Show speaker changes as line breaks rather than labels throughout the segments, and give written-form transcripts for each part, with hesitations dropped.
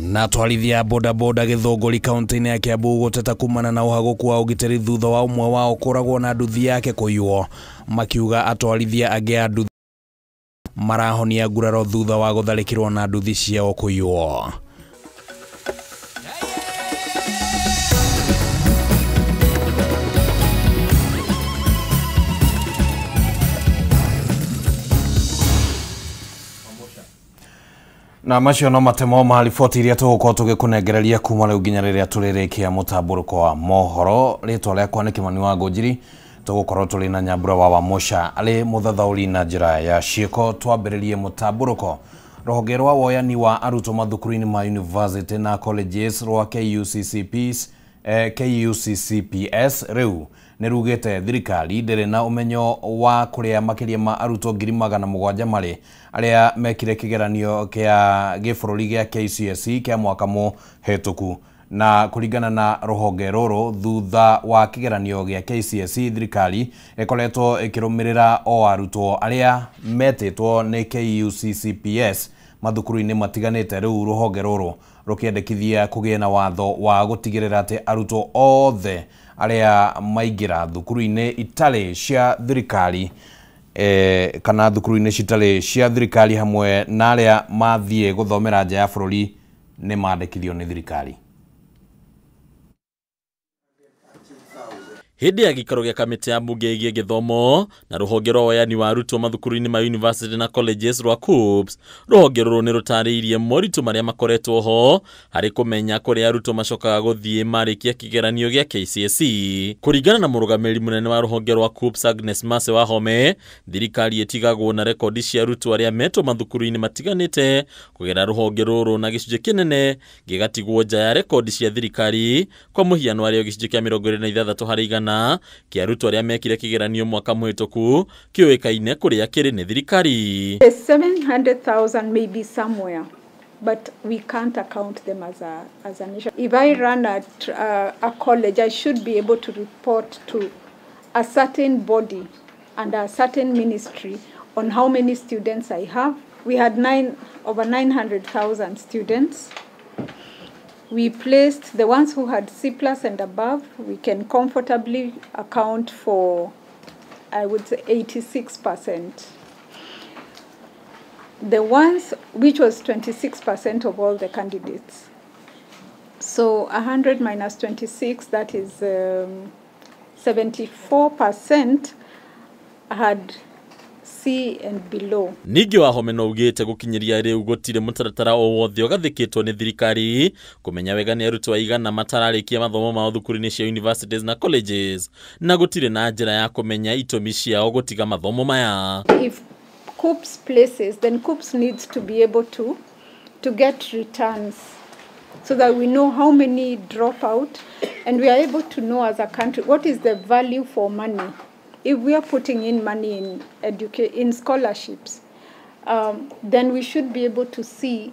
Na twarithia bodaboda Githunguri kaunti-ini ya Kiambu guteta kumana na uhaguku wa ugitiri thutha wa umwe wao kuragwo na nduthi yake kuywo, makiuga atwarithia angi a nduthi marahonia nguraro thutha wa gutharikirwo na nduthi ciao kuywo. Na macio no matemo ma riboti iria tugukorwo tugikunengereria kuma riu nginya riria turirikia mutamburuko wa mohoro. Ritwa riakwa ni Kimani wa Ngũnjiri, tugukorwo turi na Nyambura wa Wamũca ari muthathauri na njira ya ciiko. Twambiririe mutamburuko. Rũhonge rwa woyani wa arutwo mathukuru-ini ma university na colleges rwa KUCCPS riu nirugite thirikari ndiri na umenyo wa kuria makiria ma arutwo 700,000 mari aria mekire kigeranio kia gĩbũrũri gĩa KCSE kia mwaka mũhĩtũku. Na kuringana na rũhonge rũrũ, thutha wa kigeranio gĩa KCSE, thirikari ikoretwo ikirumirira o arutwo aria metĩtwo ni KUCCPS mathukuru-ini matiganite. Riu rũhonge rũrũ rukiendekithia kugie na watho wa gutigirira ati arutwo othe aria maingira thukuru-ini itari cia thirikari kana thukuru-ini citari cia thirikari hamwe na aria mathie guthomera nja ya bũrũri ni mandĩkithio ni thirikari.
Hindi ya gikaro gya kamiti ya mbunge igie githomo na rũhonge rwa woyani wa arutwo mathukuru-ini ma university na colleges rwa KUPS, rũhonge rũrũ nĩ rũtarĩirie moritũ marĩa makoretwo ho harĩ kũmenya kũrĩa arutwo macokaga gũthiĩ marĩkia kigeranio gĩa KCSE. Kũringana na mũrũgamĩrĩri mũnene wa rũhonge rwa KUPS Agnes Mase Wahome, thirikari ĩtigagwo na rekondi cia arutwo arĩa metwo mathukuru-ini matiganĩte kũgerera rũhonge rũrũ, na gĩcunjĩ kĩnene gĩgatigwo nja ya rekondi cia thirikari. Kwa mũhiano arĩa gĩcunjĩ kĩa 26 harĩ igana kia arutwo aria mekire kigeranio mwaka mũhĩtũku kĩoĩkaine kũrĩa kĩrĩ nĩ thirikari.
700,000 may be somewhere, but we can't account them as a nation. If I run at a college, I should be able to report to a certain body and a certain ministry on how many students I have. We had over 900,000 students. We placed the ones who had C+ and above. We can comfortably account for, I would say, 86%. The ones, which was 26% of all the candidates. So 100 minus 26, that is 74% had C and below.
Ningĩ Wahome no ugĩte gũkinyeria rĩu gũtirĩ mũtaratara o wothe ũgathĩkĩtwo nĩ thirikari kũmenya wega nĩ arutwo aigana matararĩkia mathomo mao thukuru-inĩ cia universities na colleges, na gũtirĩ na njĩra ya kũmenya itũmi ciao gũtiga mathomo maya.
If KUPS places, then KUPS needs to be able to get returns so that we know how many drop out, and we are able to know as a country what is the value for money. If we are putting in money in scholarships, then we should be able to see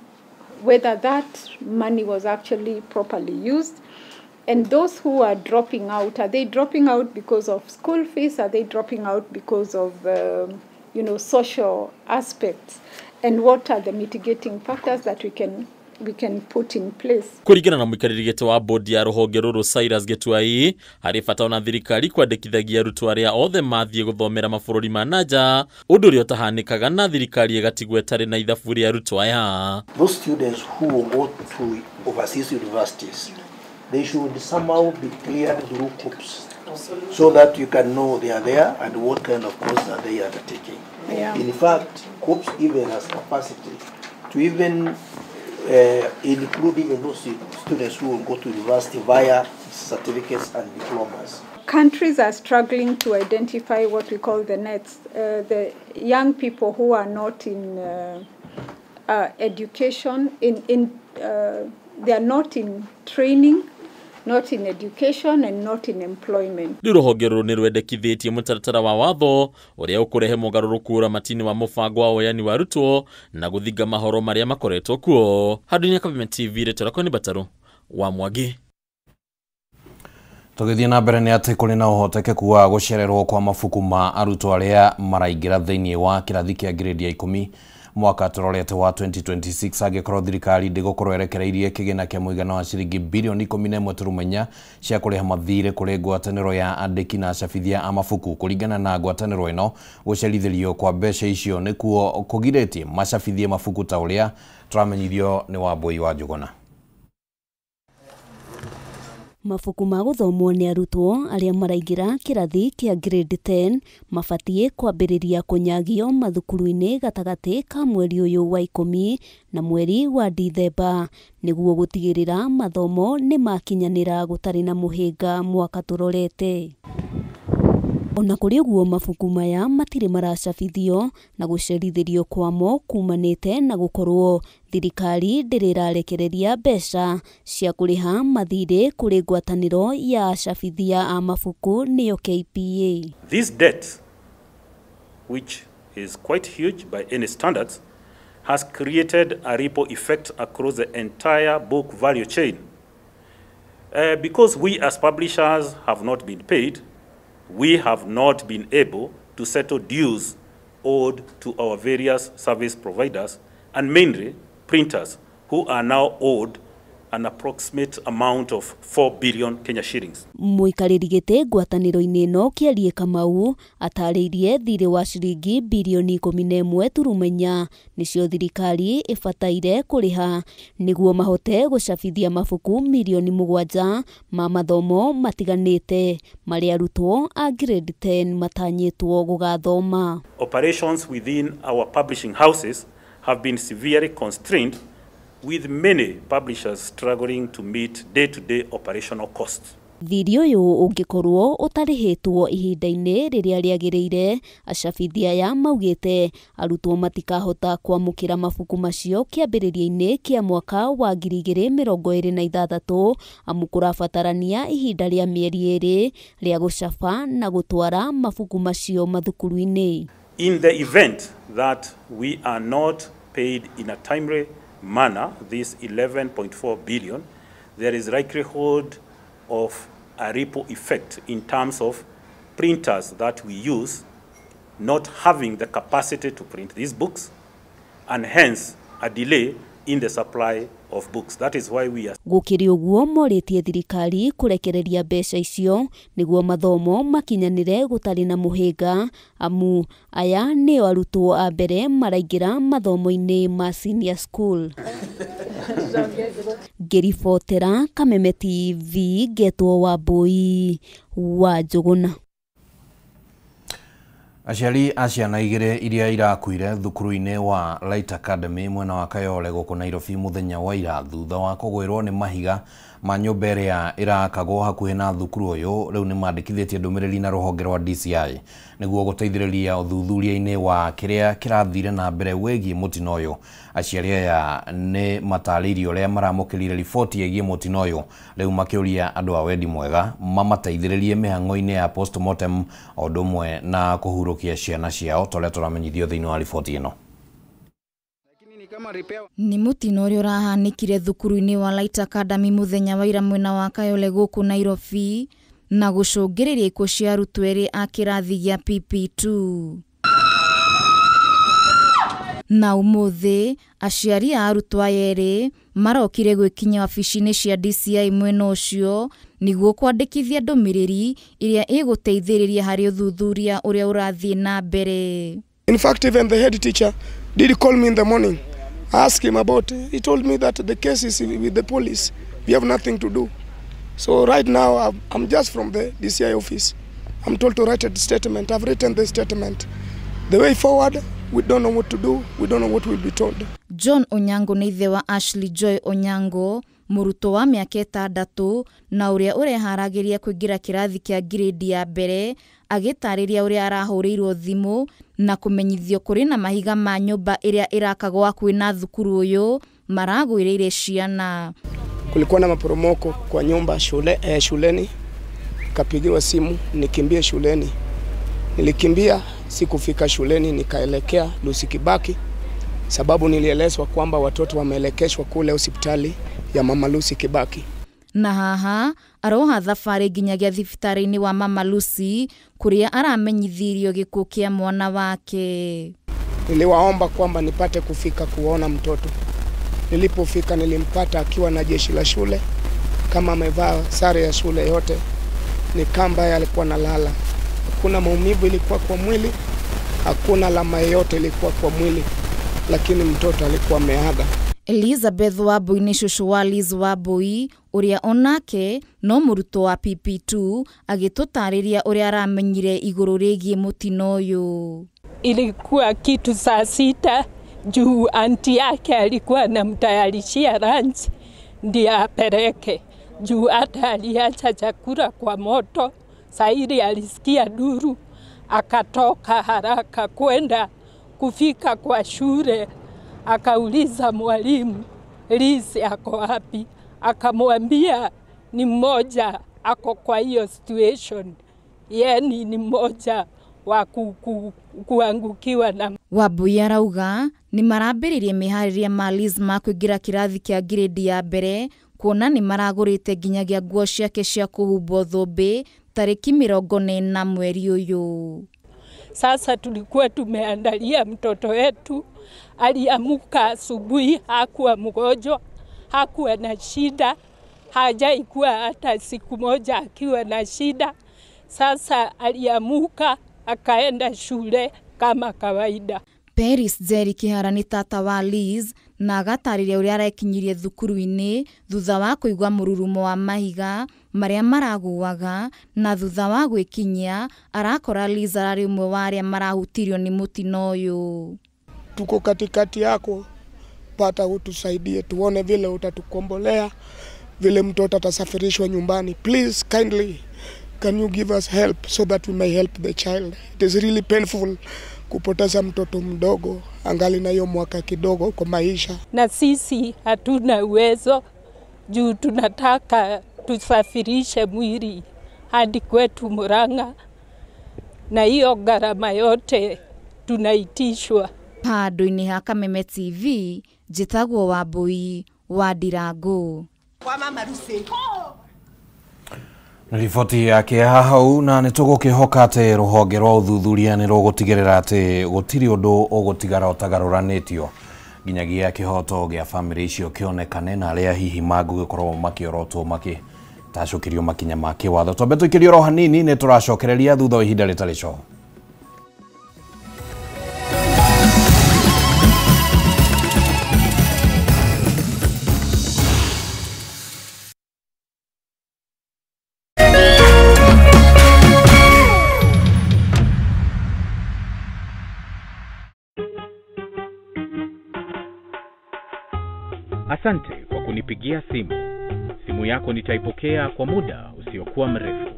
whether that money was actually properly used. And those who are dropping out, are they dropping out because of school fees? Are they dropping out because of social aspects? And what are the mitigating factors that we can put in place?
Kũringana na mũikarĩri gĩtĩ wa bodi ya rũhonge rũrũ Cyrus Gĩtuai, harĩ bata ona thirikari kwandĩkithagia arutwo arĩa othe mathiĩ gũthomera mabũrũri ma nanja, ũndũ ũrĩa ũtahanĩkaga na thirikari ĩgatigwo ĩtarĩ na ithabu rĩa arutwo aya.
Those students who will go to overseas universities, they should somehow be cleared through KUPS so that you can know they are there and what kind of courses are they undertaking.
Yeah.
In fact, KUPS even has capacity to even include even those students who will go to university via certificates and diplomas.
Countries are struggling to identify what we call the nets, the young people who are not in education, they are not in training, not in education, and not in employment.
Rũhonge rũrũ nĩ rwendekithĩtie mũtaratara wa watho ũrĩa ũkũrehe mogarũrũku ũramati-inĩ wa mũbango wa woyani wa arutwo na gũthinga mahoro marĩa makoretwo kuo. Handũ-inĩ Kabime TV, rĩtwa rĩakwa nĩ Bataru wa Mwangi.
Tũgĩthiĩ na mbere nĩ atĩ kũrĩ na ũhotekeku wa gũcererwo kwa mabuku ma arutwo arĩa maraingĩra thĩinĩ wa kĩrathi kĩa grade ya 10 mwaka turorete wa 2026 angikorwo thirikari ndigukorwo erekereirie kigina kia muigana wa ciringi bilioni 11.4 cia kuriha mathire kuri ngwataniro ya andiki na acabithia a mabuku. Kuringana na ngwataniro ino, gucerithirio kwa mbeca icio nikuo kugiretie macabithie mabuku ta uria turamenyithio ni Wambui wa Njuguna.
Mabuku ma guthomwo ni arutwo aria maraingira kirathi kia grade 10 mabatie kwambiriria kunyagio mathukuru-ini gatagati ka mweri uyu wa 10 na mweri wa Dithemba niguo gutigirira mathomo ni makinyanira gutari na muhinga mwaka turorete. Ona kuri uguo mabuku maya matire maracabithio na gucerithirio kwamo kumanite na gukorwo thirikari ndirirarekereria mbeca cia kuriha mathire kuri ngwataniro ya acabithia a mabuku niyo KPA.
This debt, which is quite huge by any standards, has created a ripple effect across the entire book value chain. Because we as publishers have not been paid, we have not been able to settle dues owed to our various service providers and mainly printers, who are now owed an approximate amount of 4 billion Kenya shillings.
Muikariri gite ngwataniro-ini no Kiarie Kamau atariirie thire wa ciringi bilioni 11.4 nicio thirikari ibataire kuriha niguo mahote gucabithia mabuku milioni 7 ma mathomo matiganite mari arutwo a grade 10 matanyitwo gugathoma.
Operations within our publishing houses have been severely constrained, with many publishers struggling to meet day-to-day operational costs.
Thiri uyu ungikorwo utarihitwo ihinda-ini riria riagiriire, acabithia ya maugite arutwo matikahota kwamukira mabuku macio kiambiriria-ini kia mwaka wa 2026 amu kurabatarania ihinda ria mieri 2 ria gucaba na gutwara mabuku macio mathukuru-ini.
In the event that we are not paid in a timely manner, this 11.4 billion, there is likelihood of a ripple effect in terms of printers that we use not having the capacity to print these books, and hence a delay in the supply of books. That is why we are
gukiri uguo moritie thirikari kurekereria mbeca icio niguo mathomo makinyanire gutari na muhinga amu aya ni arutwo a mbere maraingira mathomo-ini ma senior school. Ngiribotera Kameme TV, Getwo Wambui wa Njuguna.
Aciari a ciana igire iria irakuire thukuru-ini wa Light Academy mwena wa Kayole guku Nairobi muthenya wa ira thutha wa kugwirwo ni mahiga ma nyumba iria irakagwo hakuhi na thukuru uyu riu ni mandikithitie ndumiriri na ruhonge rwa DCI niguo guteithiriria uthuthuria-ini wa kiria kirathire na mbere wegie mutino uyu. Aciari aya ni mataririo uria maramukirire riboti yegie mutino uyu riu makiuria andu a wendi mwega mamateithiririe mihango-ini ya postmortem odumwe na kuhurukia ciana ciao toria turamenyithio thiini wa riboti ino.
Ni mutino uria urahanikire thukuru-ini wa Light Academy muthenya wa ira mwena wa Kayole guku Nairobi na gucungiriria ikuo cia arutwo eri a kirathi gia PP2. Na umuthi aciari a arutwo aya eri marokire gwikinya wabici-ini cia DCI mwena ucio niguo kwandikithia ndumiriri iria iguteithiriria hari uthuthuria uria urathie na mbere.
In fact, even the head teacher did call me in the morning. I asked him about it. He told me that the case is with the police. We have nothing to do. So right now, I'm just from the DCI office. I'm told to write a statement. I've written the statement. The way forward, we don't know what to do. We don't know what we'll be told.
John Onyango ni ithe wa Ashley Joy Onyango, murutwo wa miaka 6 na uria ureharagiria kuingira kirathi kia grade ya mbere, agitariria uria arahurirwo thimu na kumenyithio kuri na mahiga ma nyumba iria irakagwo hakuhi na thukuru uyu maragwiriire ciana.
Kulikuwa na maporomoko kwa nyumba shuleni. Kapigiwa simu nikimbie shuleni. Nilikimbia, sikufika shuleni, nikaelekea Lucy Kibaki sababu nilielezwa kwamba watoto wameelekeshwa kule hospitali ya Mama Lucy Kibaki.
Na haha aroha thafari nginyagia thibitari-ini wa Mama Lucy kuria aramenyithirio gikuo kia mwana wake.
Niliwaomba kwamba nipate kufika kuona mtoto. Nilipofika nilimpata akiwa na jeshi la shule, kama amevaa sare ya shule yote, ni kamba alikuwa nalala. Hakuna maumivu ilikuwa kwa mwili, hakuna alama yoyote ilikuwa kwa mwili, lakini mtoto alikuwa ameaga.
Elizabeth Wambui ni shushu wa Liz Wambui, uria onake no murutwo wa PP2, agitutariria uria aramenyire iguru rigie mutino uyu.
Ilikuwa kitu saa 6 juu anti yake alikuwa anamtayarishia lunch ndiye apeleke, juu hata aliacha chakula kwa moto. Sairi alisikia duru, akatoka haraka kwenda. Kufika kwa shule akauliza mwalimu Liz ako wapi, akamwambia ni mmoja ako kwa hiyo situation, yani ni mmoja wa kuangukiwa na.
Wambui arauga ni marambiririe mihariria ma Liz ma kuingira kirathi kia grade ya mbere, kuona ni maragurite nginyagia nguo ciake cia kuhumbwo thumbi tariki 40 mweri uyu.
Sasa tulikuwa tumeandalia mtoto wetu, aliamuka asubuhi, hakuwa mgonjwa, hakuwa na shida, hajaikuwa hata siku moja akiwa na shida. Sasa aliamuka akaenda shule kama kawaida.
Paris Njeri Kihara ni tata wa Liz na agatariria uria arekinyirie thukuru-ini thutha wa kuigwa mururumo wa mahiga maria maraguaga, na thutha wa gwikinyia arakora Liz arari umwe wa aria marahutirio ni mutino uyu.
Tuko katikati yako, pata utusaidie, tuone vile utatukombolea, vile mtoto atasafirishwa nyumbani. Please kindly can you give us help so that we may help the child. It is really painful kupoteza mtoto mdogo angali na hiyo mwaka kidogo kwa maisha.
Na sisi hatuna uwezo juu tunataka tusafirishe mwili hadi kwetu Murang'a, na hiyo gharama yote tunaitishwa.
Handũ-inĩ ha Kameme TV, njĩtagwo Wambui wa Ndirangu.
Riboti yake hau na nitugukihoka ati ruhonge rwa uthuthuria ni rugutigirira ati gutiri undu ugutigara utagaruranitio nginyagia kihoto gia family icio kionekane na aria hihi magugikorwo makiorotwo makitacukirio makinya ma kiwatho. Twambe tuikirio ro hanini ni turacokereria thutha wa ihinda ritari co.
Asante kwa kunipigia simu. Simu yako nitaipokea kwa muda usiokuwa mrefu.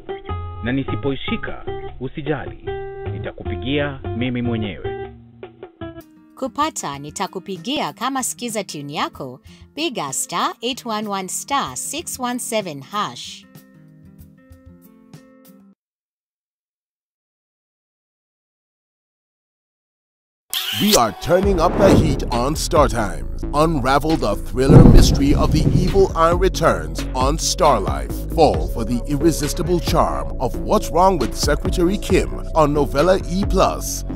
Na nisipoishika, usijali. Nitakupigia mimi mwenyewe.
Kupata nitakupigia kama sikiza tune yako, piga *811*617#.
We are turning up the heat on Star Times. Unravel the thriller mystery of the evil eye returns on Star Life. Fall for the irresistible charm of What's Wrong with Secretary Kim on Novella E+.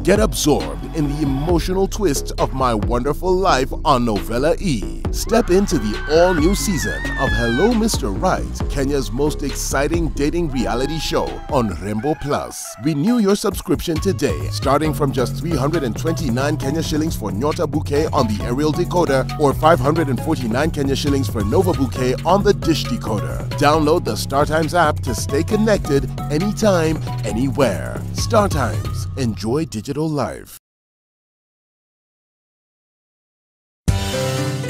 Get absorbed in the emotional twist of My Wonderful Life on Novella E. Step into the all-new season of Hello Mr. Right, Kenya's most exciting dating reality show on Rainbow Plus. Renew your subscription today, starting from just 329 Kenya shillings for Nyota Bouquet on the aerial decoder or 549 Kenya shillings for Nova Bouquet on the dish decoder. Download the StarTimes app to stay connected anytime, anywhere. StarTimes. Enjoy digital life.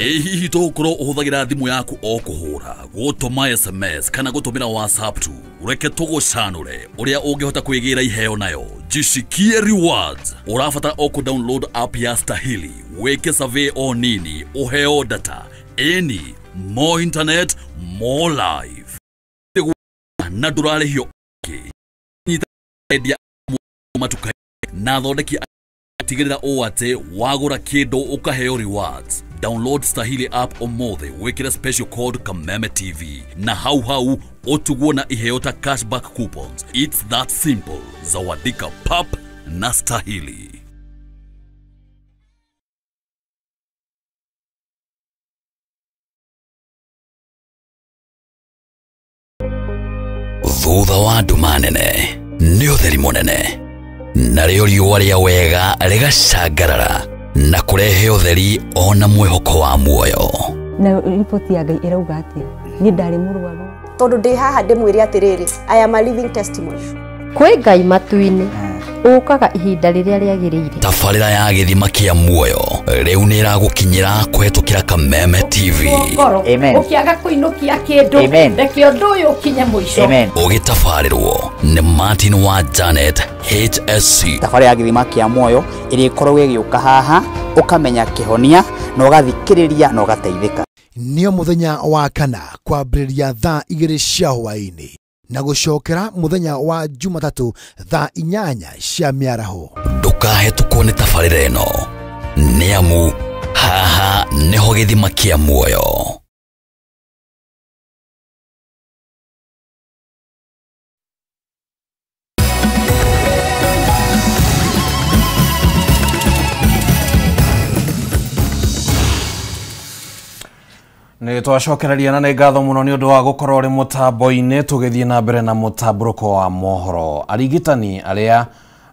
Hihi tũkorwo ũhũthagĩra thimũ yaku o kũhũra, gũtũma SMS kana gũtũmĩra WhatsApp tu. Ureke tũgũcanũre ũrĩa ũngĩhota kwĩgĩra iheo nayo. Jishikie rewards. Ũrabatara o ku-download app ya Stahili, weke survey o nini, ũheo data. Any more internet, more life. Na ndũrarĩhio nyita matuka na thondeki tigĩrĩra ũũ atĩ wagũra kĩndũ ũkaheo rewards. Download Stahili app omothe, wekera special code Kameme TV. Na hau otugwo na iheo ta cashback coupons. It's that simple. Zawadika pap na Stahili. thutha wa nduma nene nĩ ũtheri mũnene, narĩo riũa rĩa wega rĩgacangarara na kũrehe ũtheri ona mwĩhoko wa muoyo.
Na ripoti ya Ngai ĩrauga atĩa? Niĩ ndarĩ mũrwaru.
Tondũ ndĩ haha ndĩmwĩre atĩrĩrĩ, I am a living testimony.
Kwĩ Ngai matu-inĩ ũkaga ihinda rĩrĩa rĩagĩrĩire.
Tabarĩra ya gĩthima kĩa muoyo rĩu nĩ ĩragũkinyĩra kũhetũkĩra Kameme TV.
Amen.
Ũkĩaga kũinũkia kĩndũ, reke ũndũ ũyũ ũkinye mũico.
Amen.
Ũgĩtabarĩrwo nĩ Martin wa Janet HSC.
Tabarĩra ya gĩthima kĩa muoyo ĩrĩa ĩkoragwo ĩgĩũka haha ũkamenya kĩhonia na ũgathikĩrĩria na ũgateithĩka.
Nĩo mũthenya wa kana kwambĩrĩria thaa 2 cia hwaĩ-inĩ na gũcokera mũthenya wa Jumatatũ thaa 8 cia mĩaraho.
Ndũkahetũkwo nĩ tabarĩra ĩno nĩ amu haha nĩho gĩthima kĩa muoyo.
Nĩ twacokereria na nĩ ngatho mũno nĩ ũndũ wa gũkorwo ũrĩ mũtambo-inĩ. Tũgĩthiĩ na mbere na mũtambũrũko wa mohoro. Arigitani arĩa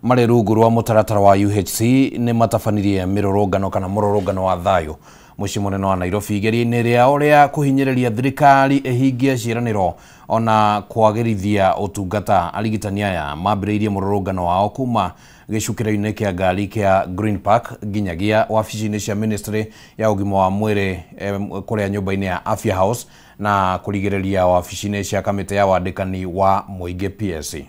marĩ rungu rwa mũtaratara wa UHC nĩ matabanirie mĩrũrũngano kana mũrũrũngano wa thayũ mũciĩ mũnene wa Nairobi igeria-inĩ rĩao rĩa kũhinyĩrĩria thirikari ĩhingie ciĩranĩro ona kwagĩrithia ũtungata. Arigitani aya mambĩrĩirie mũrũrũngano wao kuma gĩcukĩro-inĩ kĩa ngari kĩa Green Park nginyagia wabici-inĩ cia Ministry ya ũgima wa mwĩrĩ kũrĩa nyũmba-inĩ ya Afya House na kũrigĩrĩria wabici-inĩ cia kamĩtĩ ya wandĩkani wa mũingĩ PSC.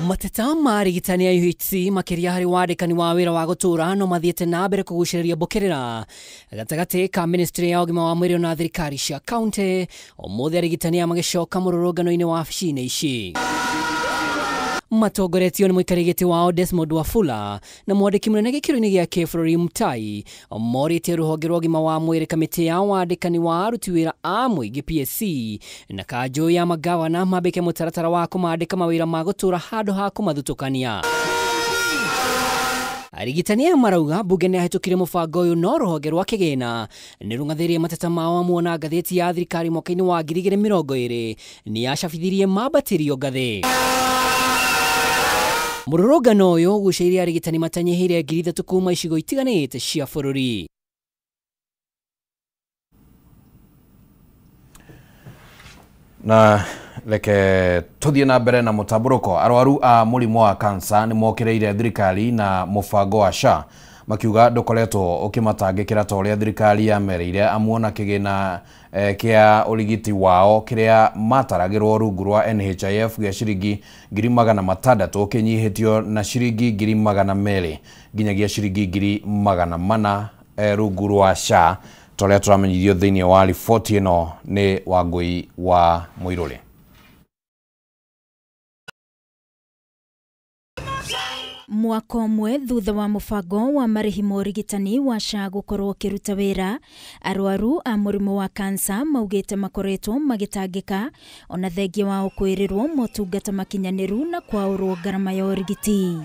Mateta ma arigitani ya UHC makĩria harĩ wandĩkani wa wĩra wa gũtũũra no mathiĩte na mbere kũgucĩrĩria mbũkĩrĩra gatagatĩ ka Ministry ya ũgima wa mwĩrĩ na thirikari cia kaunti. Ũmũthĩ arigitani aya magĩcoka mũrũrũngano-inĩ wa wabici-inĩ ici. Matongoretio nĩ mũikarĩri gĩtĩ wao Desmond Wafula na mwandĩki mũnene gĩkĩro-inĩ gĩake bũrũri Mutai morĩtie rũhonge rwa ũgima wa mwĩrĩ kamĩtĩ ya wandĩkani wa aruti wĩra a mũingĩ PSC na kanjũ ya magavana mambĩke mũtaratara wa kũmandĩka mawĩra ma gũtũũra handũ ha kũmathutũkania. Arigitani aya marauga mbunge nĩ ahĩtũkire mũbango ũyũ no rũhonge rwa kĩgĩna nĩ rũng'athĩrie mateta mao amwe na ngathĩti ya thirikari mwaka-inĩ wa 2020 nĩ yacabithirie mambatĩrio ngathĩ. Mũrũrũngano ũyũ ũgucĩrĩirie arigitani matanyihĩire 3,000 kuma icigo itiganĩte cia bũrũri.
Na reke tũthiĩ na mbere na mũtambũrũko. Arwaru a mũrimũ wa kansa nĩ mokĩrĩire thirikari na mũbango wa SHA makiuga ndũkoretwo ũkĩmatangĩkĩra ta ũrĩa thirikari yamerĩire amuona kĩgĩna kĩa ũrigiti wao kĩrĩa mataragĩrwo rungu rwa NHIF gĩa ciringi 600,000 kĩnyihĩtio na ciringi 200,000 nginyagia ciringi 400,000 rungu rwa SHA tũrĩa tũramenyithio thĩinĩ wa riboti ĩno nĩ Wangũi wa Mũirũrĩ.
Mwaka ũmwe thutha wa mũbango wa marĩhi ma ũrigitani wa SHA gũkorwo ũkĩruta wĩra, arwaru a mũrimũ wa kansa maugĩte makoretwo magĩtangĩka ona thengia wa kwĩrĩrwo motungata makinyanĩru na kwaũrwo ngarama ya ũrigiti.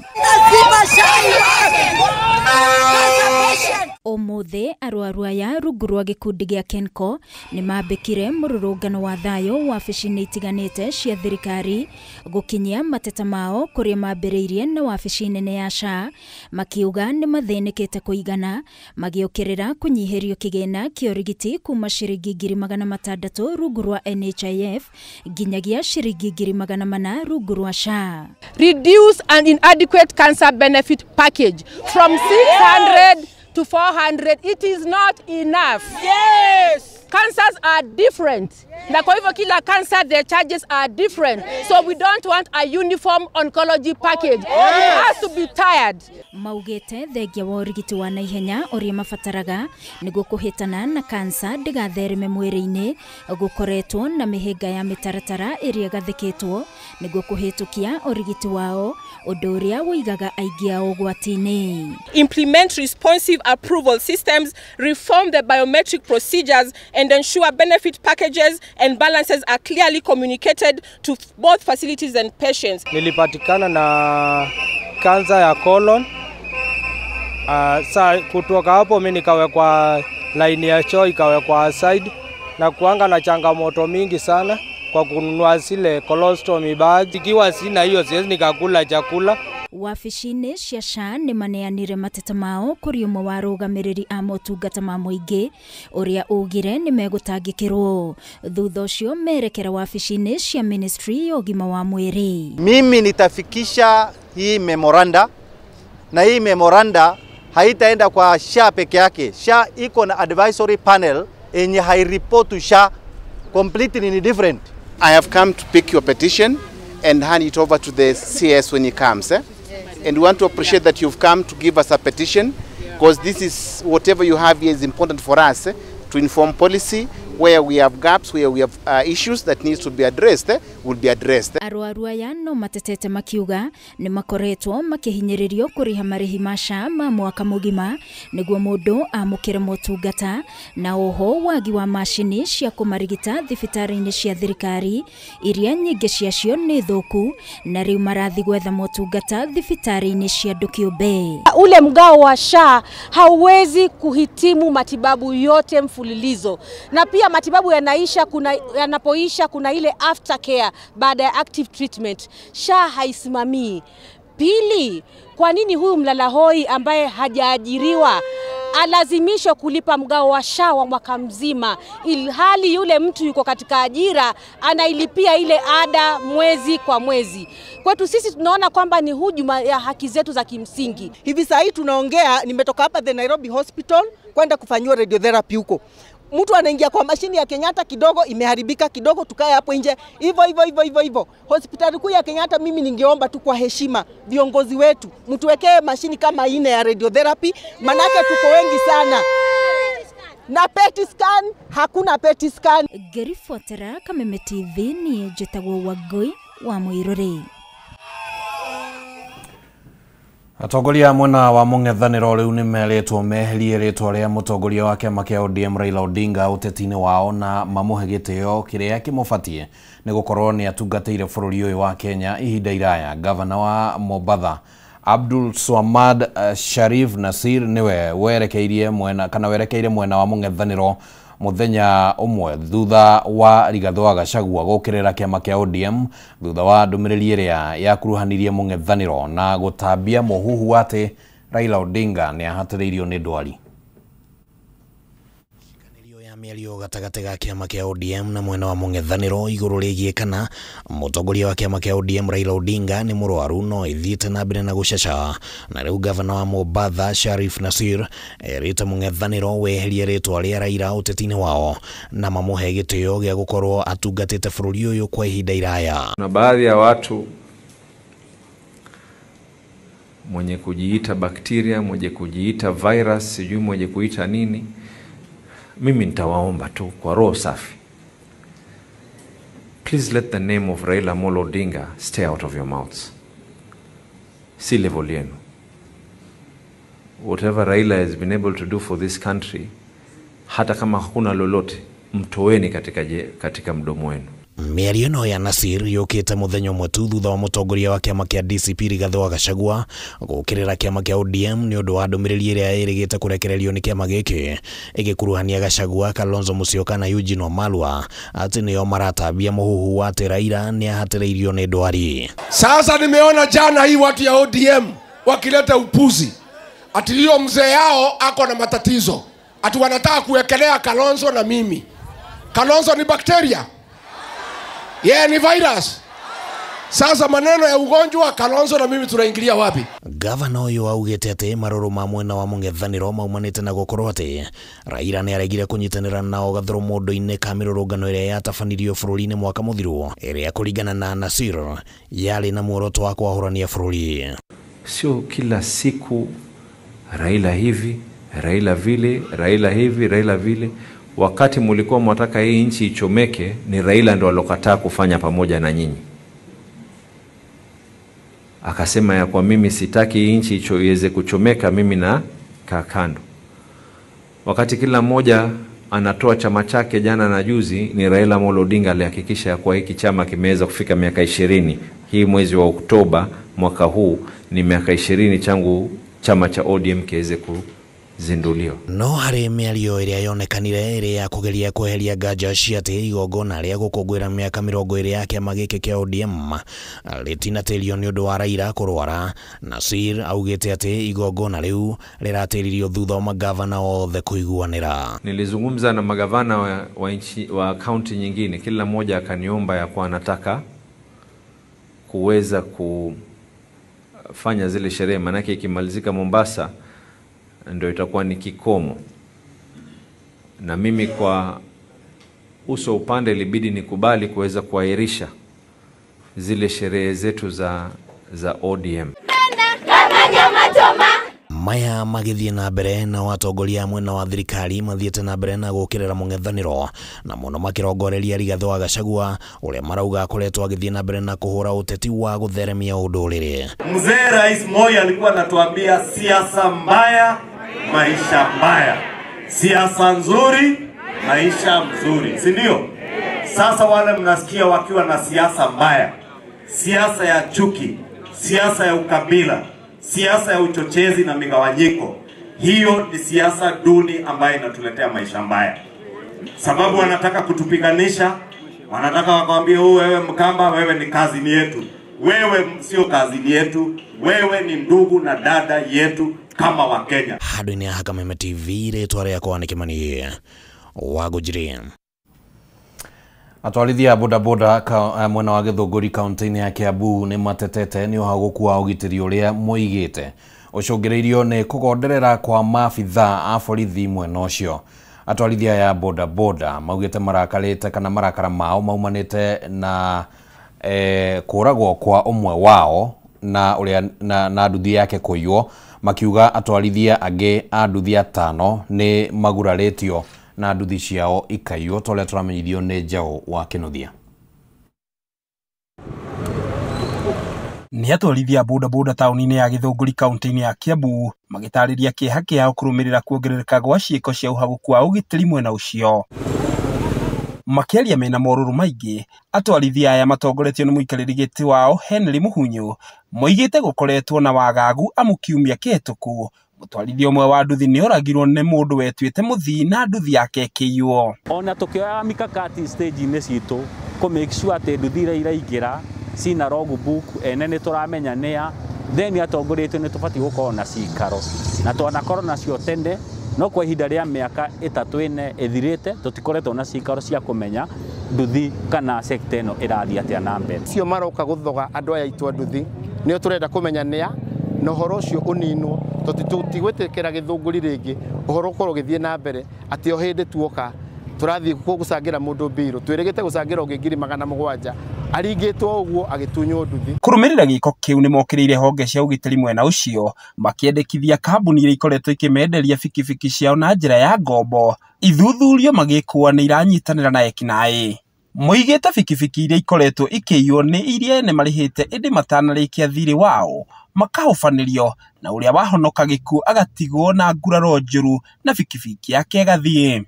Ũmũthĩ arwaru aya rungu rwa gĩkundi gĩa KENCO nĩ mambĩkire mũrũrũngano wa thayũ wabici-inĩ itiganĩte cia thirikari gũkinyia mateta mao kũrĩa mambĩrĩirie na wabici nene ya SHA makiuga nĩ mathĩnĩkĩte kũigana magĩũkĩrĩra kũnyihĩrio kĩgĩna kĩa ũrigiti kuma ciringi 600,000 rungu rwa NHIF nginyagia ciringi 400,000 rungu rwa SHA.
Reduce an inadequate cancer benefit package from 600 to 400. It is not enough. Yes. Cancers are different. Na kwa hivyo kila cancer, their charges are different. So we don't want a uniform oncology package. It has to be tired.
Maugĩte thengia wa ũrigiti wa naihenya ũrĩa mabataraga nĩguo kũhĩtana na kansa ndĩgathereme mwĩrĩ-inĩ gũkoretwo na mĩhĩnga ya mĩtaratara ĩrĩa gathĩkĩtwo nĩguo kũhĩtũkia ũrigiti wao ũndũ ũrĩa wĩigaga aingĩ ao ũgwati-inĩ.
Implement responsive approval systems, reform the biometric procedures and ensure benefit packages and balances are clearly communicated to both facilities and patients.
Nilipatikana na kansa ya colon. Saa kutoka hapo mimi nikawekwa line ya choo ikawekwa side na kuanga na changamoto mingi sana kwa kununua zile colostomy bags. Ikiwa sina hiyo siwezi nikakula chakula.
Wabici-inĩ cia SHA nĩ maneanire mateta mao kũrĩ ũmwe wa arũgamĩrĩri a motungata ma mũingĩ ũrĩa ugire nĩ megũtangĩkĩrwo. Thutha ũcio merekera wabici-inĩ cia Ministry ya ũgima wa mwĩrĩ.
Mimi nitafikisha hii memoranda, na hii memoranda haitaenda kwa SHA peke yake. SHA iko na advisory panel yenye haireport to SHA, completely different.
I have come to pick your petition and hand it over to the CS when he comes. And we want to appreciate that you've come to give us a petition, because this is, whatever you have here is important for us to inform policy. Where we have gaps, where we have issues that needs to be addressed, will be addressed.
Arwaru aya no matetete makiuga nĩ makoretwo makihinyĩrĩrio kũrĩha marĩhi ma SHA ma mwaka mũgima nĩguo mũndũ amũkĩre motungata, na oho wagi wa macini cia kũmarigita thibitarĩ-inĩ cia thirikari iria nyingĩ ciacio nĩ thũku, na rĩu marathi gwetha motungata thibitarĩ-inĩ cia andũ kĩũmbe.
Ule mgao wa SHA hauwezi kuhitimu matibabu yote mfululizo, na pia matibabu yanapoisha kuna ile aftercare baada ya active treatment. SHA haisimamii. Pili, kwa nini huyu mlalahoi ambaye hajaajiriwa alazimishwa kulipa mgao wa SHA wa mwaka mzima, ilhali yule mtu yuko katika ajira anailipia ile ada mwezi kwa mwezi? Kwetu sisi tunaona kwamba ni hujuma ya haki zetu za kimsingi.
Hivi saa hii tunaongea, nimetoka hapa the Nairobi Hospital kwenda kufanyiwa radiotherapy huko. Mtu anaingia kwa mashini ya Kenyatta kidogo imeharibika kidogo, tukae hapo nje hivyo. Hospitali kuu ya Kenyatta, mimi ningeomba tu kwa heshima viongozi wetu mtuwekee mashini kama ine ya radiotherapy, manake tuko wengi sana. Na PET scan, hakuna PET scan.
Ngĩribotera Kameme TV niĩ njĩtagwo Wangui wa Mũirũrĩ.
Atongoria mwena wa mũng'ethanĩro rĩu nĩ meretwo meherie rĩtwa rĩa mũtongoria wa kĩama kĩa ODM Raila Odinga ũteti-inĩ wao na mamũhe gĩtĩo kĩrĩa kĩmũbatiĩ nĩ gũkorwo nĩ atungatĩire bũrũri ũyũ wa Kenya ihinda iraya. Gavana wa Mombasa Abdul Swamad Sharif Nasir niwe werekeire mwena wa mũng'ethanĩro muthenya umwe thutha wa Rigathi wa Gachagua gũkĩrĩra kĩama kĩa ODM thutha wa ndũmĩrĩri ĩrĩa yakuruhanirie mũng'ethanĩro na gũtambia mũhuhu atĩ Raila Odinga nĩ ahatĩrĩirio nĩ ndwari. Mĩario gatagatĩ ga kĩama kĩa ODM na mwena wa mũng'ethanĩro igũrũ rĩgiĩ kana mũtongoria wa kĩama kĩa ODM Raila Odinga nĩ mũrwaru no ithiĩte na mbere na gũcaca, na rĩu gavana wa Mombasa Sharif Nasir erĩte mũng'ethanĩro weherie rĩtwa rĩa Raila ũteti-inĩ wao na mamũhe gĩtĩo gĩa gũkorwo atungatĩte bũrũri ũyũ kwa ihinda iraya.
Na baadhi ya watu mwenye kujiita bakteria, mwenye kujiita virus, sijui mwenye kuita nini, mimi nitawaomba tu kwa roho safi, please let the name of Raila Amolo Odinga stay out of your mouths. Si level yenu. Whatever Raila has been able to do for this country, hata kama hakuna lolote, mtoweni katika mdomo wenu.
Mĩario no ya Nasir yũkĩte mũthenya ũmwe tu thutha wa mũtongoria wa kĩama kĩa DCP Rigathi wa Gachagua gũkĩrĩra kĩama kĩa ODM nĩ ũndũ wa ndũmĩrĩri ĩrĩa ĩrĩgĩte kũrekererio nĩ kĩama gĩkĩ ĩgĩkuruhania Gachagua, Kalonzo Musyoka na Eugene Wamalwa atĩ nĩo maratambia mũhuhu wa atĩ Raila nĩ ahatĩrĩirio nĩ ndwari.
Sasa nimeona jana hii watu ya ODM wakileta upuzi ati hiyo mzee yao ako na matatizo, ati wanataka kuwekelea Kalonzo na mimi. Kalonzo ni bakteria, yeye ni virus. Sasa maneno ya ugonjwa Kalonzo na mimi tunaingilia wapi?
Gavana ũyũ augĩte atĩ marũrũ ma mwena wa mũng'ethanĩro maumanĩte na gũkorwo atĩ Raila nĩ aregire kũnyitanĩra nao gathũrũmũndũ-inĩ ka mĩrũrũngano ĩrĩa yatabanirio bũrũri-inĩ mwaka mũthiru, ĩrĩa kũringana na Nasir yarĩ na muoroto wa kwahũrania bũrũri.
Sio kila siku Raila hivi, Raila vile, Raila hivi, Raila vile. Wakati mulikuwa mwataka hii nchi ichomeke, ni Raila ndo alokataa kufanya pamoja na nyinyi. Akasema ya kwa mimi sitaki hii nchi iweze kuchomeka, mimi na kakando. Wakati kila mmoja anatoa chama chake jana na juzi, ni Raila Amolo Odinga alihakikisha ya kwa hiki chama kimeweza kufika miaka 20. Hii mwezi wa Oktoba mwaka huu ni miaka 20 changu chama cha ODM kiweze zinduliwa.
No hari mĩario ĩrĩa yonekanire ĩrĩ ya kũgeria kweheria nganja cia atĩ igongona rĩa gũkũngũĩra mĩaka 20 ya kĩama gĩkĩ kĩa ODM rĩtinatĩrio nĩ ũndũ wa Raila kũrwara. Nasir augĩte atĩ igongona rĩu rĩratĩririo thutha wa magavana othe kũiguanĩra.
Nilizungumza na magavana wa kaunti nyingine, kila mmoja akaniomba ya kuwa anataka kuweza kufanya zile sherehe, manake ikimalizika Mombasa ndio itakuwa ni kikomo. Na mimi kwa uso upande ilibidi nikubali kuweza kuahirisha zile sherehe zetu za ODM.
Maya magithie na mbere na watongoria mwena wa thirikari mathiete na mbere na gukirira mung'ethaniro na muno makirongoreria Rigathi wa Gachagua uria marauga akoretwo agithie na mbere na kuhura uteti wa gutheremia undurire.
Mzee Rais Moi alikuwa anatuambia siasa mbaya maisha mbaya, siasa nzuri maisha mzuri, si ndio? Sasa wale mnasikia wakiwa na siasa mbaya, siasa ya chuki, siasa ya ukabila, siasa ya uchochezi na migawanyiko, hiyo ni siasa duni ambayo inatuletea maisha mbaya. Sababu wanataka kutupiganisha, wanataka wakwambie wewe Mkamba, wewe ni kazini yetu. Wewe sio kazini yetu, wewe ni ndugu na dada yetu kama wa Kenya.
Hadu-ini ya Hakameme TV rĩtwa rĩakwa nĩ Kĩmani wa Gũnjiri.
Atwarithia bodaboda mwena wa Gĩthũngũri kaunti-inĩ ya Kiambu nĩ matetete nĩ ũhagũku wa ũgitĩri ũrĩa moigĩte ũcũngĩrĩirio nĩ kũgonderera kwa maabitha a borithi mwena ũcio. Atwarithia ya bodaboda maugĩte marakarĩte kana marakara mao maumanĩte na kũragwo kwa ũmwe wao na nduthi yake kũiywo, makiuga atwarithia angĩ a nduthi 5 nĩ magurarĩtio na nduthi ciao ikaiywo, tole turamenyithio nĩ Njaũ wa Kĩnuthia.
Nĩ atwarithia bodaboda taũni-inĩ ya Gĩthũngũri kaunti-inĩ ya Kiambu magĩtarĩria kĩeha kĩao kũrũmĩrĩra kuongerereka gwa ciĩko cia ũhagũku wa ũgitĩri mwena ũcio. Makĩaria mena morũrũ maingĩ, atwarithia aya matongoretio nĩ mũikarĩri gĩtĩ wao Henry Mũhunyu moigĩte gũkoretwo na wagagu amu kiumia kĩhĩtũku mũtwarithia ũmwe wa nduthi nĩ oragirwo nĩ mũndũ wetuĩte mũthii na nduthi yake ĩkĩiywo.
Ona tũkĩoya mikakati stage-inĩ citũ kũ make sure atĩ nduthi iria iraingĩra cina logbook, ene nĩ tũramenya nĩa, then atongoretio nĩ tũbatiĩ gũkorwo na cikaro, na twanakorwo nacio tene. No kwa ihinda rĩa mĩaka 3-4 ĩthirĩte tũtikoretwo na cikaro cia kũmenya nduthi kana sector ĩno ĩrathiĩ atĩa na mbere.
Cio maroka gũthoga andũ aya itwa nduthi nĩo tũrenda kũmenya nĩa, na ũhoro ũcio ũninwo tũtigwĩtĩkĩra Gĩthũngũri rĩngĩ ũhoro ũkorwo ũgĩthiĩ na mbere atĩ o hĩndĩ tuoka tũrathiĩ gũcangĩra mũndũ mbirũ, twĩrĩgĩte gũcangĩra ũngĩ 700 aringĩtwo ũguo agĩtunywo nduthi.
Kũrũmĩrĩra gĩko kĩu nĩ mokĩrĩire honge cia ũgitĩri mwena ũcio makĩendekithia kambuni iria ikoretwo ikĩmenderia bikibiki ciao na njĩra ya ngombo ithuthurio magĩkũa nĩ iranyitanĩra na ekinaĩ. Moigĩte bikibiki iria ikoretwo ikĩiywo nĩ iria ene marĩhĩte ĩndĩ matanarĩkia thirĩ wao makahobanĩrio, na ũrĩa wahonoka gĩkuũ agatigwo na nguraro njũru na bikibiki yake gathiĩ.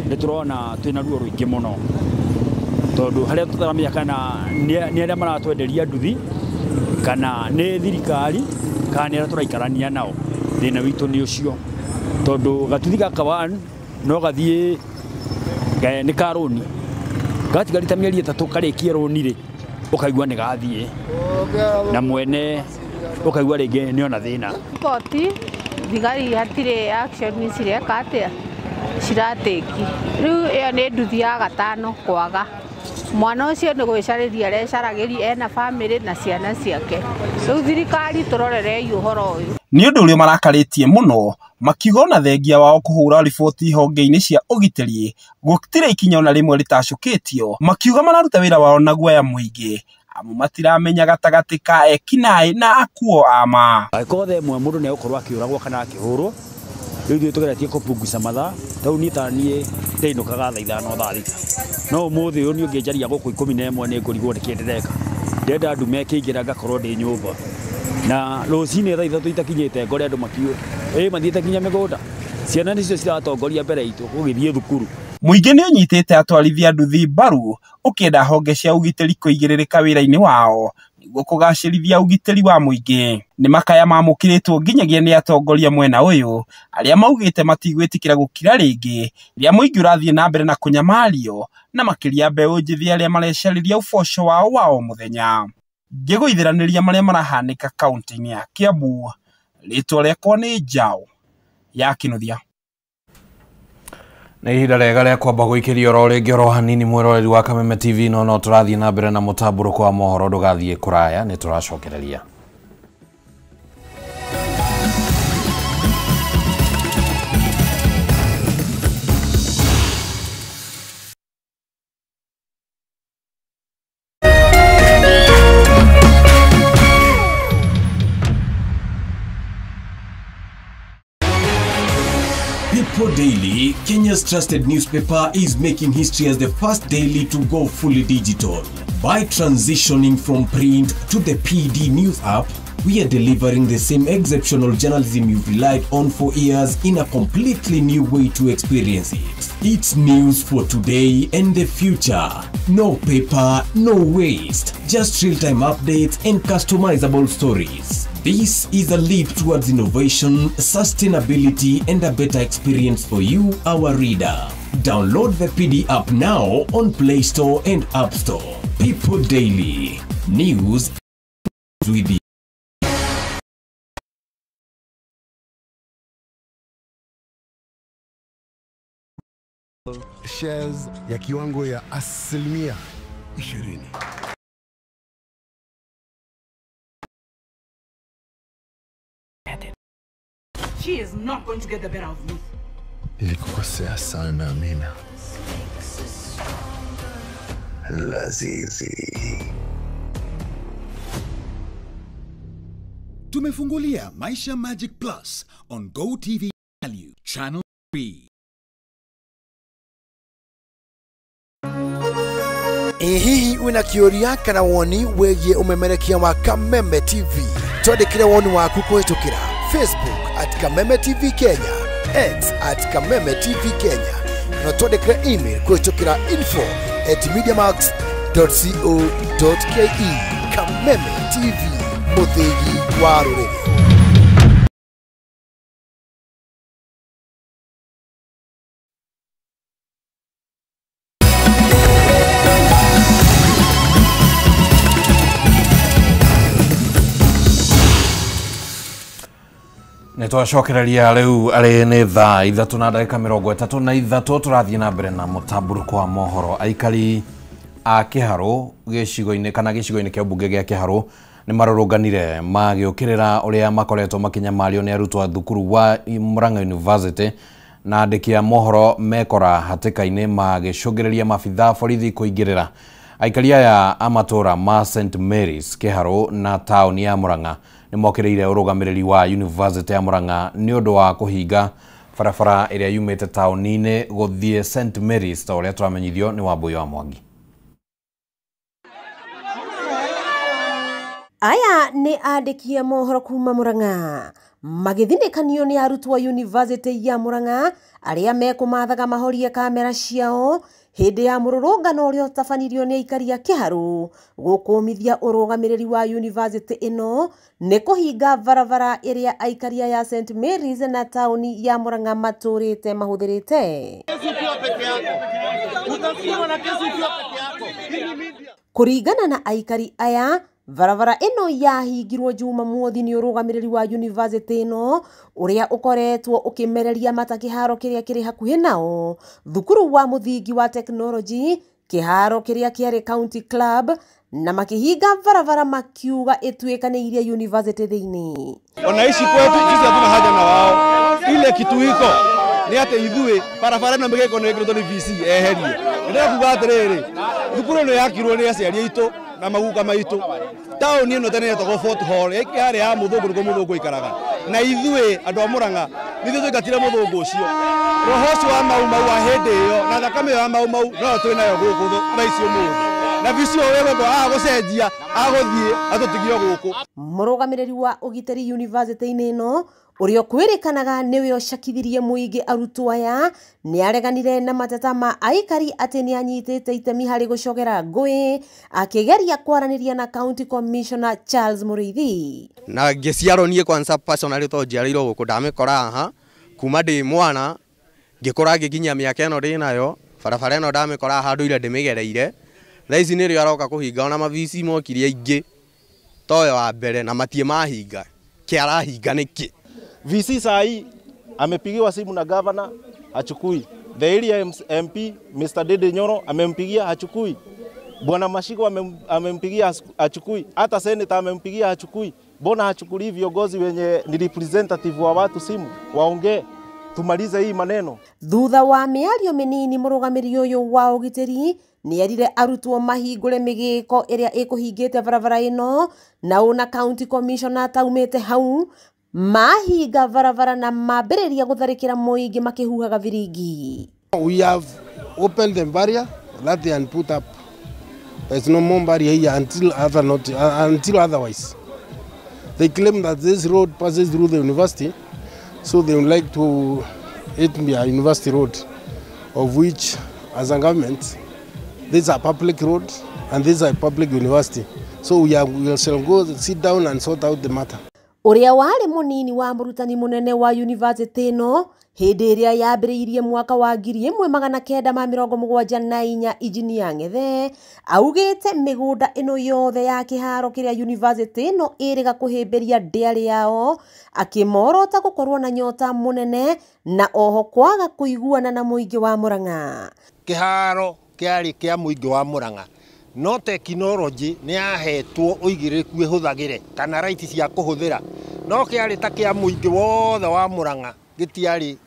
Nĩ tũrona twĩna ruo rũingĩ mũno tondũ harĩa tũtaramenya kana nĩ arĩa maratwenderia nduthi kana nĩ thirikari kana nĩ arĩa tũraikarania nao. Thĩna witũ nĩ ũcio tondũ gatuthi gaka no gathiĩ nĩ karũni gatigarĩte mĩeri 3 karĩkie rũni rĩ ũkaigua nĩ gathiĩ na mwene ũkaigua rĩngĩ nĩ ona thĩna.
Koti thigari hatirĩ action cireka atĩa ciratĩki rĩu ĩyo nĩ nduthi ya 5 kwaga. Mwana ũcio nĩ gwĩcarĩria arecaragĩria ena family na ciana ciake. Rĩu thirikari tũrorere ũhoro ũyũ.
Nĩ ũndũ ũrĩa marakarĩtie mũno makiuga na thengia wao kũhũra riboti honge-inĩ cia ũgitĩri gũtirĩ ikinya ona rĩmwe rĩtacũkĩtio, makiuga mararuta wĩra wao na guoya mũingĩ amu matiramenya gatagatĩ ka ekinaĩ na akuo ama.
Angĩkorwo thaa ĩmwe mũndũ nĩ egũkorwo akĩũragwo kana akĩhũrwo, rĩu ithuĩ tũgeretie kũpunguca mathaa, tau niĩ ta niĩ ndĩinũkaga thaa 5 thaa 6. No ũmũthĩ ũyũ niĩ ũngĩnjaria gũkũ 11 nĩ ngũrigwo nĩ kĩndereka. Ndenda ndume kĩingĩra ngakorwo ndĩ nyũmba. Na rũcinĩ thaa 3 itakinyĩte ngore andũ makiũ mathiĩte kinya mĩgũnda. Ciana nĩcio ciratongoria mbere itũ gũgĩthiĩ thukuru.
Mũingĩ nĩ ũnyitĩte atwarithia nduthi mbaru ũkĩenda honge cia ũgitĩri kũigĩrĩrĩka wĩra-inĩ wao niguo kugacirithia ugitiri wa muingi. Ni makaya mamukiritwo nginyagia ni atongoria mwena uyu aria maugite matigwitikira gukira ringi ria muingi urathie na mbere na kunyamario na makiria mbeu njithi aria marecariria uboco wao wa o muthenya. Ngiguitheraniria maria marahanika kaunti-ini ya Kiambu, ritwa riakwa ni Njau ya Kinuthia.
Na ihinda rĩega rĩa kwamba gũikĩria oro rĩngĩ oro hanini mwĩroreri wa Kameme TV no tũrathiĩ na mbere na mũtambũrũko wa mohoro ndũgathiĩ kũraya nĩ tũracokereria.
People Daily, Kenya's trusted newspaper, is making history as the first daily to go fully digital. By transitioning from print to the PD News app, we are delivering the same exceptional journalism you've relied on for years in a completely new way to experience it. It's news for today and the future. No paper, no waste. Just real-time updates and customizable stories. This is a leap towards innovation, sustainability, and a better experience for you, our reader. Download the PD app now on Play Store and App Store. People Daily. News with you.
Shares ya kiwango ya 20%.
She is not going to get the better of me.
Nilikukosea sana Amina. Lazizi.
Tumefungulia Maisha Magic Plus on Go TV Value Channel 3.
Hihi wina kĩũria kana woni wĩgiĩ umemerekia wa Kameme TV? Twandĩkĩre woni waku kũhĩtũkĩra Facebook @Kameme TV Kenya, X @Kameme TV Kenya, na twandĩkĩre email kũhĩtũkĩra info@mediamax.co.ke. Kameme TV, mũthĩgi wa rũrĩrĩ.
Nitwacokereria riu ari ni thaa 3:33 tũrathiĩ na mbere na mũtambũrũko wa mohoro. Aikari a Kĩharũ gĩcigo-inĩ kana gĩcigo-inĩ kĩa mbunge gĩa Kĩharũ nĩ marũrũnganire magĩũkĩrĩra ũrĩa makoretwo makinyamario nĩ arutwo a thukuru wa Murang'a University na andĩki a mohoro mekora hatĩka-inĩ magĩcũngĩrĩria mabitha borithi kũingĩrĩra. Aikari aya a matũra ma St Mary's Kĩharũ na taũni ya Murang'a nĩ mokĩrĩire ũrũgamĩrĩri wa University ya Murang'a nĩ ũndũ wa kũhinga barabara ĩrĩa yumĩte taũni-inĩ gũthiĩ St Mary's ta ũrĩa tũramenyithio nĩ Wambũi wa Mwangi.
Aya nĩ andĩki a mohoro kuma Murang'a magĩthinĩkanio nĩ arutwo a University ya Murang'a arĩa mekũmathaga mahorie kamera ciao hĩndĩ ya mũrũrũngano ũrĩa ũtabanirio nĩ aikari a Kĩharũ gũkũmithia ũrũgamĩrĩri wa University ĩno nĩ kũhinga barabara ĩrĩa aikari ya St Mary's na taũni ya Murang'a matũrĩte mahũthĩrĩte. Kũringana na aikari aya, barabara ĩno yahingirwo Jumamothi nĩ ũrũgamĩrĩri wa University ĩno ũrĩa ũkoretwo ũkĩmereria mata kĩharo kĩrĩa kĩrĩ hakuhĩ nao, thukuru wa mũthingi wa teknoloji, kĩharo kĩrĩa kĩarĩ County Club, na makihinga barabara makiuga ĩtuĩkanĩirie University thĩinĩ.
Wanaishi kwetu, sisi hatuna haja na wao. Ile kitu iko ni ate ithuĩ barabara ĩno mĩgeko nĩ ĩkĩrĩtwo nĩ VC eherie. Ndĩrenda kuuga atĩrĩrĩ, thukuru ĩno yakirwo nĩ aciari aitũ na maguka maitũ. Taũni ĩno tene yetagwo Fort Hall, ĩkĩarĩ ya mũthũngũ nĩguo mũthũngũ aikaraga. Na ithuĩ andũ a Murang'a nithuĩ tũingatire mũthũngũ ũcio. Roho ũcio wa mau wa hĩndĩ ĩyo na thakame ya mau no twĩ nayo gũkũ thaa ũmũthĩ. Na vicio wewe agũcenjia agũthiĩ atũtigio gũkũ.
Mũrũgamĩrĩri wa ũgitĩri University-inĩ ĩno Urio kwirikanaga niwe ocakithirie muingi arutwo aya ni areganire na mateta ma aikari ati ni anyitite itemi hari gucogera ngui akigeria kwaraniria na County Commissioner Charles Muriithi.
Na ngiciarwo nie kwanza personally to njiarirwo guku ndamikora haha kuma ndi mwana ngikora ngikinya miaka eno ndi nayo barabara eno ndamikora handu ire ndimigereire thaici ni rio aroka kuhinga ona mavisi mokiri aingi toyo wa mbere na matie mahinga kiarahinga niki
VC sai amepigiwa simu na governor hachukui. The area MP Mr. Dede Nyoro amempigia hachukui. Bwana Mashiko amempigia hachukui. Hata senator amempigia hachukui. Mbona hachukuli viongozi wenye ni representative wa watu simu waongee tumalize hii maneno.
Thutha wa miario minini murugamiri uyu wa ugitiri ni erire arutwo mahingure migiko iria ikuhingite barabara ino na una County Commissioner taumite hau mahinga barabara na mambiriria gutharikira muingi makihuhaga viringi.
We have opened the barrier that they and put up. There's no more barrier here until otherwise. They claim that this road passes through the university, so they would like to it be a university road, of which, as a government, this is a public road and this is a public university. So we shall go sit down and sort out the matter.
Uria wari munini wa murutani munene wa university no hindi iria yambiriirie mwaka wa 1974 Engineer Ngethe augite migunda ino yothe ya kiharo kiria university no iriga kuhimbiria ndiari yao akimorota gukorwo na nyota munene na oho kwaga kuiguana na muingi wa Murang'a.
Kiharo kiari kia muingi wa Murang'a no technology ni ahetwo uigiriku ihuthagire kana right cia kuhuthira no kiari ta kia muingi wothe wa Murang'a gitiari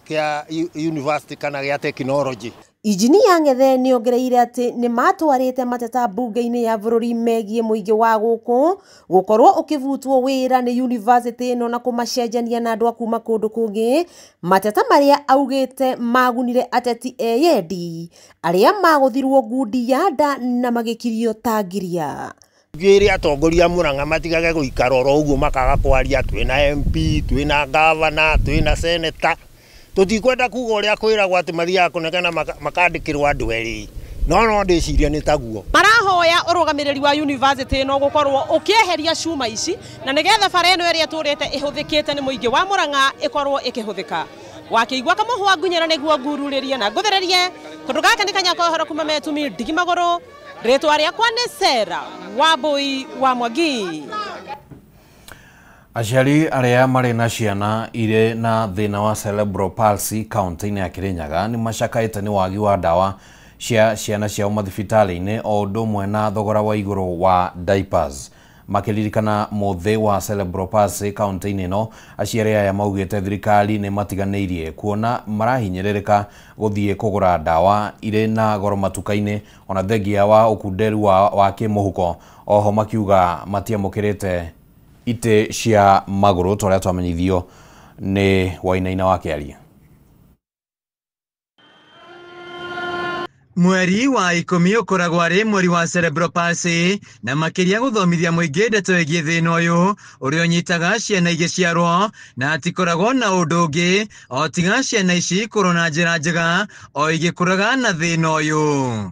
kia university kana gia technology.
Engineer Ngethe ni ongereire ati ni matwarite mateta bunge-ini ya bururi megie muingi wa guku gukorwo ukivutwo wira ni university ino na kumacenjania na andu akuma kundu kungi mateta maria augite magunire ateti eyendi aria maguthirwo ngundi ya nda na magikirio tangiria.
Ngiri atongoria Murang'a matigage guikara oro uguo makaga kwaria twina MP twina governor twina senator tutikwenda kuga uria kwiragwo ati mathia kunegana makandikirwa andu eri no ndiciria ni taguo
marahoya urugamiriri wa university no gukorwo ukieheria cuma ici na nigetha bara ino iria turite ihuthikite ni muingi wa Murang'a ikorwo ikihuthika wakiigwa kamuhwa ngunyera niguo ngururirie na nguthererie kundu gaka ni Kanyako horo kuma metumi Ndigimaguru ritwa riakwa ni Sera Wambui wa Mwangi.
Aciari aria mari na ciana ire na thina wa cerebral palsy kaunti-ini ya Kirinyaga ni macakaite ni wagi wa dawa cia ciana ciao mathibitari-ini o undu umwe na thogora wa iguru wa diapers. Makiririkana muthe wa cerebral palsy kaunti-ini no aciari aya maugite thirikari ni matiganeirie kuona marahinyerereka guthie kugura dawa ire na goro matuka-ini ona thengia wa ukunderu wa kimuhuko. Oho makiuga matiamukirite ite cia maguru toria twamenyithio ni Wainaina wa Kiaria.
Mweri wa 10 ukoragwo ari mweri wa cerebral palsy na makiria guthomithia muingi ndeto igie thina uyu uria unyitaga ciana igiciarwo na atikoragwo na undu ungi o tiga ciana ici kurwo na njira njega o igikuraga na thina uyu.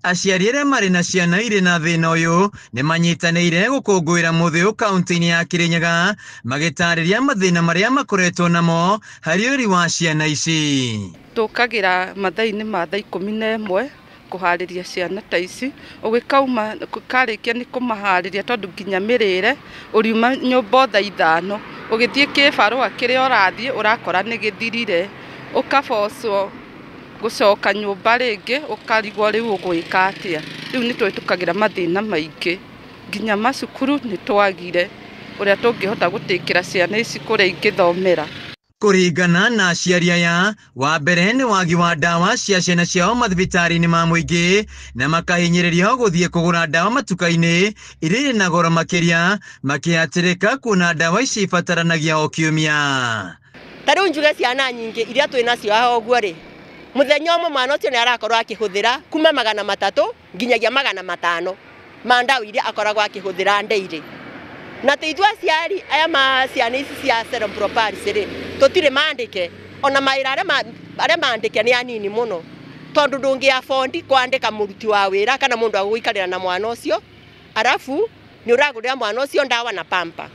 Aciari aria mari na ciana ire na thina uyu ni manyitaniire gukungwira muthiu kaunti-ini ya Kirinyaga magitariria mathina maria makoretwo namo hari uri wa ciana ici.
Tukagira mathaini ma thaa 11 kuhariria ciana ta ici ugikauma karikia ni kumahariria tondu nginya mirire uriuma nyumba thaa 5 ugithie kibarua kiria urathie urakora ni githirire ukabocwo gucoka nyumba ringi ukarigwo riu ugwika atia. Riu ni twitukagira mathina maingi nginya macukuru ni twagire uria tungihota gutikira ciana ici kuria ingithomera.
Kuringana na aciari aya wa mbere ni wagi wa dawa cia ciana ciao mathibitari-ini ma muingi na makahinyiririo guthie kugura dawa matuka-ini iri na goro makiria makiatirika kuona dawa ici ibataranagia o kiumia.
Tariu njuge ciana nyingi iria twina cio aho guo ri muthenya umwe mwana ucio ni arakorwo akihuthira kuma 300 nginyagia 500 ma ndawa iria akoragwo akihuthira ndeire na teithwa ciari aya ma ciana ici cia cerebral palsy ri tutire mandike ona maira aria mandike ni anini muno tondu ndungi afford kwandika muruti wa wira kana mundu agwikarira na mwana ucio arafu ni uragurira mwana ucio ndawa na pampa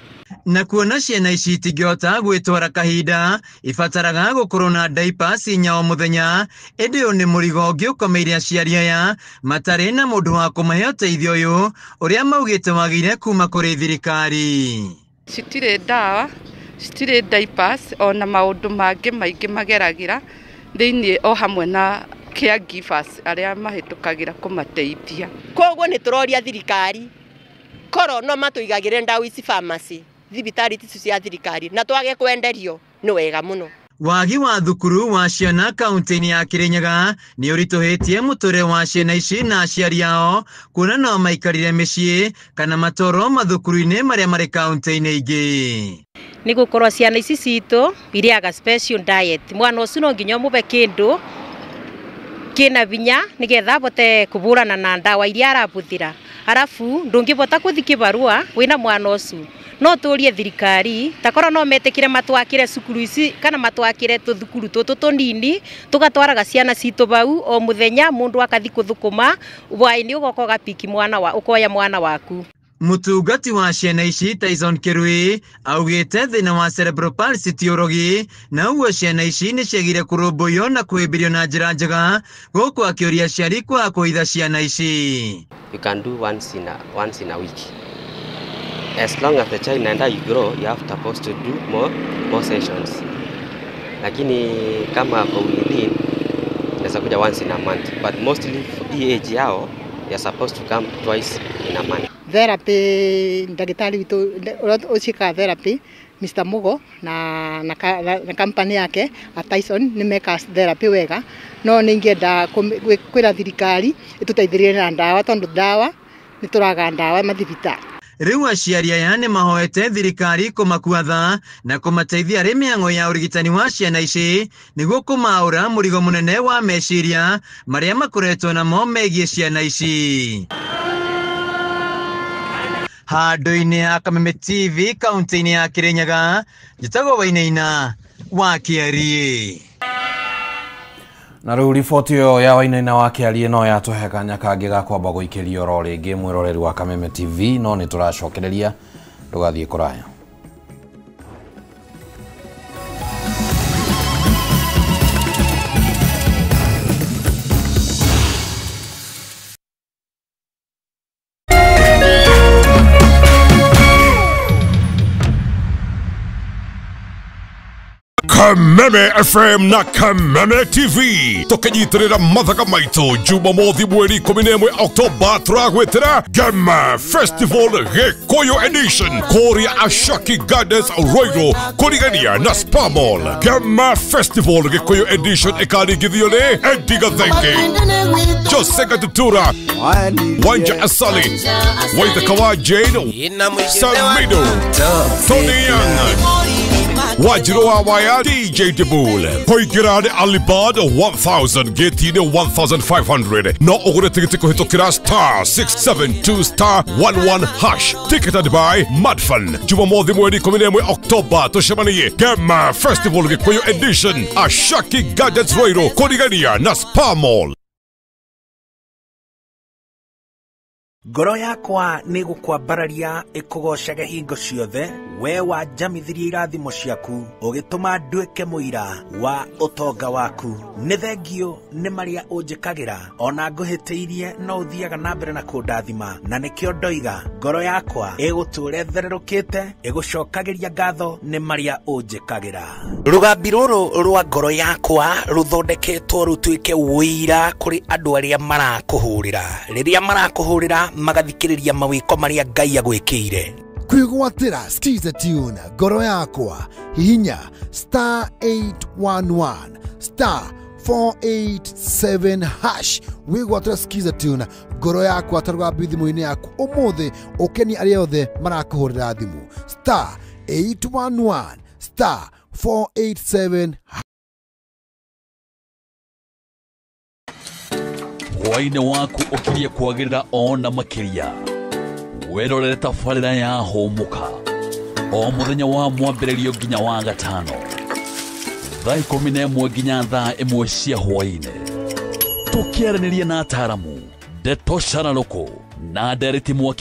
na kuona ciana ici itingĩhota gwĩtwara kahinda ibataraga gũkorwo na diapers inya o mũthenya ĩndĩ ũyũ nĩ mũrigo ũngĩũkomeire aciari aya matarĩ na mũndũ wa kũmahe ũteithio ũyũ ũrĩa maugĩte wagĩire kuma kũrĩ thirikari.
Citirĩ ndawa, citirĩ diapers ona maũndũ mangĩ maingĩ mageragĩra thĩinĩ o hamwe na caregivers arĩa mahĩtũkagĩra kũmateithia.
Koguo nĩ tũroria thirikari koro no matũigagĩre ndawa ici pharmacy thibitari ticu cia thirikari na twage kwenderio nĩ wega mũno.
Wagi wa thukuru wa ciana kaunti-inĩ ya Kirinyaga nĩ ũritũhĩtie mũtũrĩre wa ciana ici na aciari ao kuona no maikarire mĩciĩ kana matoro mathukuru-inĩ marĩa marĩ kaunti-inĩ ingĩ.
Nĩ gũkorwo ciana ici citũ iriaga special diet mwana ũcio no nginya mũbe kĩndũ kĩna binya nĩgetha bote kũburana na ndawa iria arabũthĩra arafu ndũngĩbota gũthi kĩbarua wĩna mwana ũcio no tũrie thirikari takoro no metekire matwakire cukuru ici kana matwakire tuthukuru tũtũ tũnini tugatwaraga ciana citũ bau o mũthenya mundu akathi kuthukuma bwaini ugoka gapiki mwana wa ukoya mwana waku.
Mutungati wa ciana ici Tyson Kirui augĩte thĩna wa cerebral palsy ti ũrogi na ũguo ciana ici nĩ ciagire kũrũmbũiyo na kwĩmbĩrio na njĩra njega gũkũ akĩũria aciari kwa kũitha ciana ici.
You can do once in a week. As long as the child and you grow, you have supposed to do more sessions. Lakini kama kwa within, inaweza kuja once in a month. But mostly for age yao, you're supposed to come twice in a month.
Therapy, ndagĩtarĩ witũ ũcika therapy, Mr. Mugo na company yake a Tyson nĩ meka therapy wega. No nĩ ingĩenda kwĩra thirikari ĩtũteithĩrĩrie na ndawa tondũ ndawa nĩ tũraga ndawa mathibitari.
Rĩu aciari aya nĩ mahoete thirikari kũmakua tha na kũmateithia harĩ mĩhang'o ya ũrigitani wa ciana ici nĩguo kũmaũra mũrigo mũnene wa meciria marĩa makoretwo namo megiĩ ciana ici. Handũ-inĩ ya Kameme TV kaunti-inĩ ya Kirinyaga njĩtagwo Wainaina wa Kĩarie.
Na rĩu riboti ĩyo ya Wainaina wa Kĩarie no yatũhe kanya kangĩ ga kwamba gũikĩrio oro rĩngĩ mwĩroreri wa Kameme TV no nĩ tũracokereria ndũgathiĩ kũraya.
Kameme FM na Kameme TV tukinyitirira mathaka maitu Jumamothi mweri 11 Oktoba turagwetera Gema Festival Gikuyu Edition Korea Ashaki Gardens Roiro kurigania na Spa Mall. Gema Festival Gikuyu Edition ikarigithio ni Eddie Gathenge, Jose Gatutura, Wanja Asali, Waithaka Jane, Samido, Tony Young, Wajiro Waya, DJ Debul. Koigirane Alibad 1000, Getine 1500. No ogre ticket kuhitokira *672*11#. Ticketed by Madfun. Jumamothi mweri 11 Oktoba toshamaniye Gema Festival Gikuyu Edition Ashaki Gardens Roiro kurigania na Spa Mall.
Ngoro yakwa nĩ gũkwambararia ĩkũgocage hingo ciothe we wanjamithirie irathimo ciaku ũgĩtũma nduĩke mũira wa ũtonga waku. Nĩ thengio nĩ marĩa ũnjĩkagĩra ona ngũhĩtĩirie no ũthiaga na mbere na kũndathima na nĩkĩo ndoiga ngoro yakwa ĩgũtũũre thererũkĩte ĩgũcokagĩria ngatho nĩ marĩa ũnjĩkagĩra. Rũgambi rũrũ rwa ngoro yakwa rũthondeketwo rũtuĩke ũira kũrĩ andũ arĩa marakũhũrĩra rĩrĩa marakũhũrĩra magathikĩrĩria mawĩko marĩa Ngai agwĩkĩire.
Kwĩgwatĩra Skiza Tune ngoro yakwa hihinya *811 *487# wĩgwatĩra Skiza Tune ngoro yakwa tarũgambi thimũ-inĩ yaku ũmũthĩ ũkeni arĩa othe marakũhũrĩra thimũ *811 *487#.
Hwainĩ waku ũkirie kwagĩrĩra ona makĩria
werorere tabarĩra ya hũmũka o mũthenya wa mwambĩrĩrio nginya wa gatano thaa 11 nginya thaa 1 cia hwaĩ-inĩ tũkĩaranĩria na ataaramu Ndeto Sharaloko na Dereti Mwaki